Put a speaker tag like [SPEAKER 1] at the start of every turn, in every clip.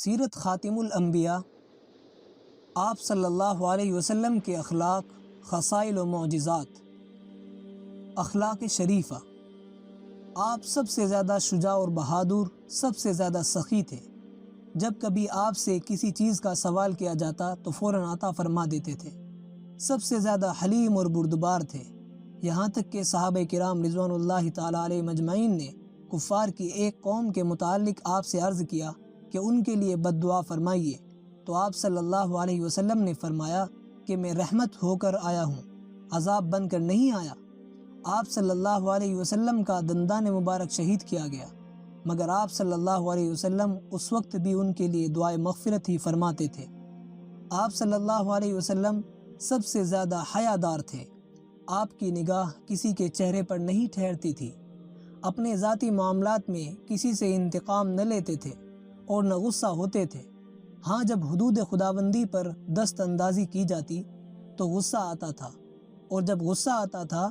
[SPEAKER 1] سیرت خاتم الانبیاء، آپ صلی اللہ علیہ وسلم کے اخلاق، خصائل و معجزات۔ اخلاق شریفہ، آپ سب سے زیادہ شجاع اور بہادر، سب سے زیادہ سخی تھے۔ جب کبھی آپ سے کسی چیز کا سوال کیا جاتا تو فوراً عطا فرما دیتے تھے۔ سب سے زیادہ حلیم اور بردبار تھے، یہاں تک کہ صحابہ کرام رضوان اللہ تعالیٰ علیہ مجمعین نے کفار کی ایک قوم کے متعلق آپ سے عرض کیا کہ ان کے لیے بد دعا فرمائیے، تو آپ صلی اللہ علیہ وسلم نے فرمایا کہ میں رحمت ہو کر آیا ہوں، عذاب بن کر نہیں آیا۔ آپ صلی اللہ علیہ وسلم کا دندان مبارک شہید کیا گیا، مگر آپ صلی اللہ علیہ وسلم اس وقت بھی ان کے لیے دعائے مغفرت ہی فرماتے تھے۔ آپ صلی اللہ علیہ وسلم سب سے زیادہ حیا دار تھے۔ آپ کی نگاہ کسی کے چہرے پر نہیں ٹھہرتی تھی، اپنے ذاتی معاملات میں کسی سے انتقام نہ لیتے تھے اور نہ غصہ ہوتے تھے۔ ہاں، جب حدود خداوندی پر دست اندازی کی جاتی تو غصہ آتا تھا، اور جب غصہ آتا تھا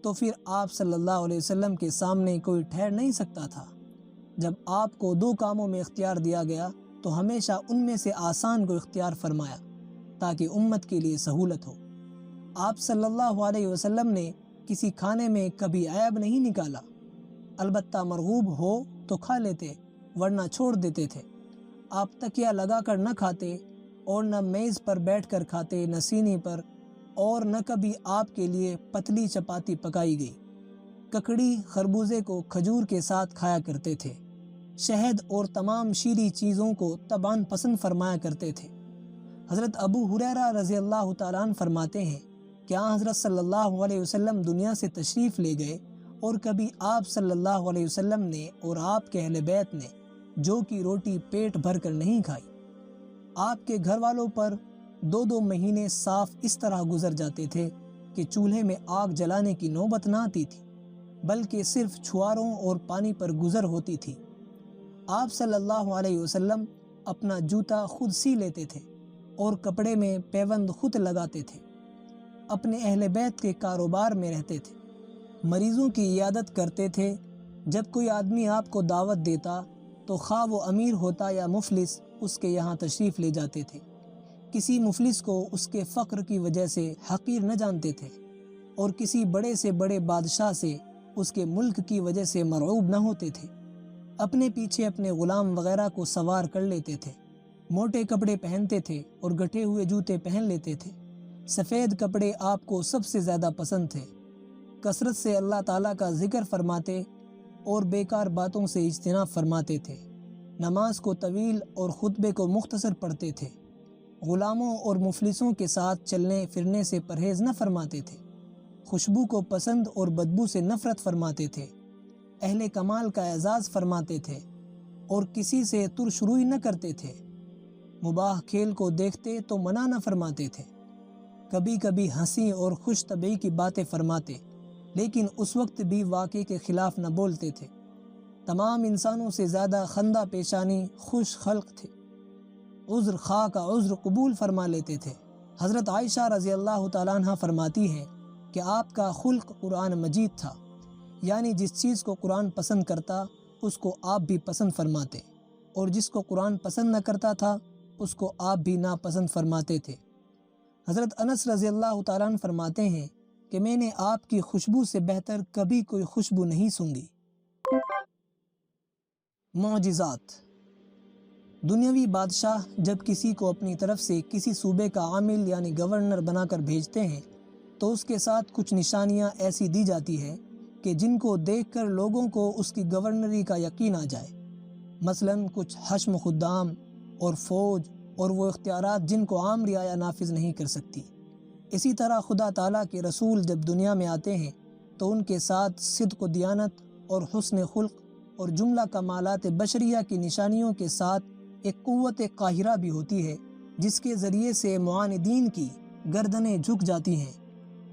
[SPEAKER 1] تو پھر آپ صلی اللہ علیہ وسلم کے سامنے کوئی ٹھہر نہیں سکتا تھا۔ جب آپ کو دو کاموں میں اختیار دیا گیا تو ہمیشہ ان میں سے آسان کو اختیار فرمایا تاکہ امت کے لیے سہولت ہو۔ آپ صلی اللہ علیہ وسلم نے کسی کھانے میں کبھی عیب نہیں نکالا، البتہ مرغوب ہو تو کھا لیتے ورنہ چھوڑ دیتے تھے۔ آپ تکیہ لگا کر نہ کھاتے اور نہ میز پر بیٹھ کر کھاتے، نہ سینی پر، اور نہ کبھی آپ کے لیے پتلی چپاتی پکائی گئی۔ ککڑی، خربوزے کو کھجور کے ساتھ کھایا کرتے تھے، شہد اور تمام شیریں چیزوں کو طبعاً پسند فرمایا کرتے تھے۔ حضرت ابو ہریرہ رضی اللہ تعالیٰ عنہ فرماتے ہیں کہ حضرت صلی اللہ علیہ وسلم دنیا سے تشریف لے گئے اور کبھی آپ صلی اللہ علیہ وسلم نے اور آپ کے اہل بیت نے جو کی روٹی پیٹ بھر کر نہیں کھائی۔ آپ کے گھر والوں پر 2 مہینے صاف اس طرح گزر جاتے تھے کہ چولہے میں آگ جلانے کی نوبت نہ آتی تھی، بلکہ صرف چھواروں اور پانی پر گزر ہوتی تھی۔ آپ صلی اللہ علیہ وسلم اپنا جوتا خود سی لیتے تھے اور کپڑے میں پیوند خود لگاتے تھے، اپنے اہل بیت کے کاروبار میں رہتے تھے، مریضوں کی عیادت کرتے تھے۔ جب کوئی آدمی آپ کو دعوت دیتا تو خواہ وہ امیر ہوتا یا مفلس، اس کے یہاں تشریف لے جاتے تھے۔ کسی مفلس کو اس کے فقر کی وجہ سے حقیر نہ جانتے تھے، اور کسی بڑے سے بڑے بادشاہ سے اس کے ملک کی وجہ سے مرعوب نہ ہوتے تھے۔ اپنے پیچھے اپنے غلام وغیرہ کو سوار کر لیتے تھے، موٹے کپڑے پہنتے تھے اور گٹھے ہوئے جوتے پہن لیتے تھے۔ سفید کپڑے آپ کو سب سے زیادہ پسند تھے۔ کثرت سے اللہ تعالیٰ کا ذکر فرماتے اور بیکار باتوں سے اجتناب فرماتے تھے۔ نماز کو طویل اور خطبے کو مختصر پڑھتے تھے۔ غلاموں اور مفلسوں کے ساتھ چلنے پھرنے سے پرہیز نہ فرماتے تھے۔ خوشبو کو پسند اور بدبو سے نفرت فرماتے تھے۔ اہل کمال کا اعزاز فرماتے تھے اور کسی سے ترش روی نہ کرتے تھے۔ مباح کھیل کو دیکھتے تو منع نہ فرماتے تھے۔ کبھی کبھی ہنسی اور خوش طبعی کی باتیں فرماتے، لیکن اس وقت بھی واقعے کے خلاف نہ بولتے تھے۔ تمام انسانوں سے زیادہ خندہ پیشانی، خوش خلق تھے۔ عذر خواہ کا عذر قبول فرما لیتے تھے۔ حضرت عائشہ رضی اللہ تعالیٰ عنہ فرماتی ہیں کہ آپ کا خلق قرآن مجید تھا، یعنی جس چیز کو قرآن پسند کرتا اس کو آپ بھی پسند فرماتے، اور جس کو قرآن پسند نہ کرتا تھا اس کو آپ بھی ناپسند فرماتے تھے۔ حضرت انس رضی اللہ تعالیٰ عنہ فرماتے ہیں کہ میں نے آپ کی خوشبو سے بہتر کبھی کوئی خوشبو نہیں سونگھی۔ معجزات۔ دنیاوی بادشاہ جب کسی کو اپنی طرف سے کسی صوبے کا عامل یعنی گورنر بنا کر بھیجتے ہیں تو اس کے ساتھ کچھ نشانیاں ایسی دی جاتی ہیں کہ جن کو دیکھ کر لوگوں کو اس کی گورنری کا یقین آ جائے۔ مثلاً کچھ حشم خدام اور فوج اور وہ اختیارات جن کو عام رعایا نافذ نہیں کر سکتی۔ اسی طرح خدا تعالیٰ کے رسول جب دنیا میں آتے ہیں تو ان کے ساتھ صدق و دیانت اور حسن خلق اور جملہ کمالات بشریہ کی نشانیوں کے ساتھ ایک قوت قاہرہ بھی ہوتی ہے، جس کے ذریعے سے معاندین کی گردنیں جھک جاتی ہیں،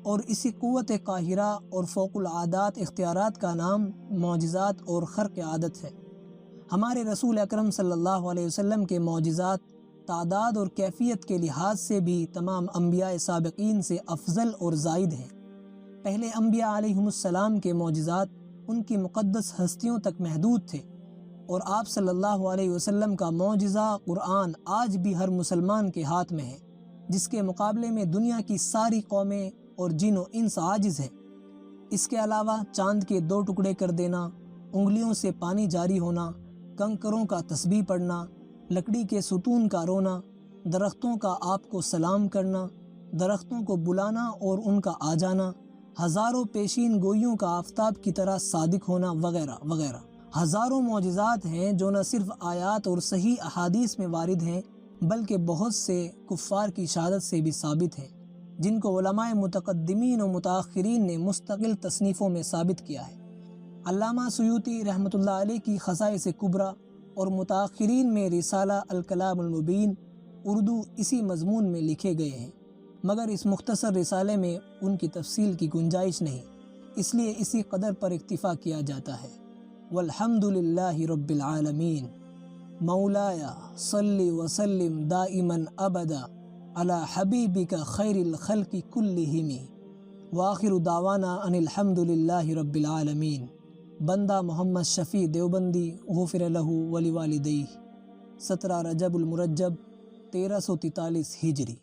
[SPEAKER 1] اور اسی قوت قاہرہ اور فوق العادات اختیارات کا نام معجزات اور خرق عادت ہے۔ ہمارے رسول اکرم صلی اللہ علیہ وسلم کے معجزات تعداد اور کیفیت کے لحاظ سے بھی تمام انبیاء سابقین سے افضل اور زائد ہیں۔ پہلے انبیاء علیہم السلام کے معجزات ان کی مقدس ہستیوں تک محدود تھے، اور آپ صلی اللہ علیہ وسلم کا معجزہ قرآن آج بھی ہر مسلمان کے ہاتھ میں ہے، جس کے مقابلے میں دنیا کی ساری قومیں اور جن و انس عاجز ہیں۔ اس کے علاوہ چاند کے 2 ٹکڑے کر دینا، انگلیوں سے پانی جاری ہونا، کنکروں کا تسبیح پڑھنا، لکڑی کے ستون کا رونا، درختوں کا آپ کو سلام کرنا، درختوں کو بلانا اور ان کا آ جانا، ہزاروں پیشین گوئیوں کا آفتاب کی طرح صادق ہونا، وغیرہ وغیرہ۔ ہزاروں معجزات ہیں جو نہ صرف آیات اور صحیح احادیث میں وارد ہیں بلکہ بہت سے کفار کی شہادت سے بھی ثابت ہیں، جن کو علماء متقدمین و متاخرین نے مستقل تصنیفوں میں ثابت کیا ہے۔ علامہ سیوطی رحمۃ اللہ علیہ کی خصائص کبریٰ اور متاخرین میں رسالہ الکلام المبین اردو اسی مضمون میں لکھے گئے ہیں، مگر اس مختصر رسالے میں ان کی تفصیل کی گنجائش نہیں، اس لیے اسی قدر پر اکتفا کیا جاتا ہے۔ والحمد للہ رب العالمین، مولایا صلی وسلم دائما ابدا علی حبیبک خیر الخلق کلہم، وآخر دعوانا ان الحمد للہ رب العالمین۔ بندہ محمد شفیع دیوبندی غفر لہ ولوالدیہ، 17 رجب المرجب 1343 ہجری۔